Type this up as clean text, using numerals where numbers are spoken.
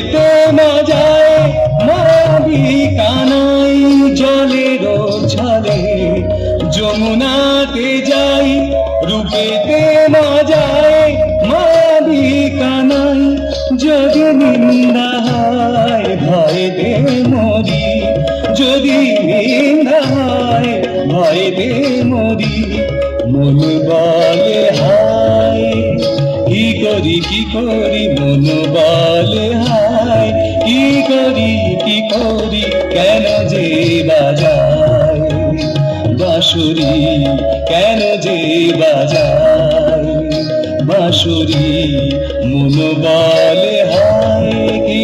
রূপেতে মজায় মায়াবী কানাই, জলের ছলে যমুনাতে যাই, রূপেতে মজায় মায়াবী কানাই। যদি নিন্দা হয় ভয়েতে মরি, যদি নিন্দা হয় ভয়েতে মরি। মন বলে হায় কি করি কি করি, মন বলে হায় কি করি কি করি, কেন যে বাজায় বাঁশুরি, কেন যে বাজায় বাঁশুরি। মন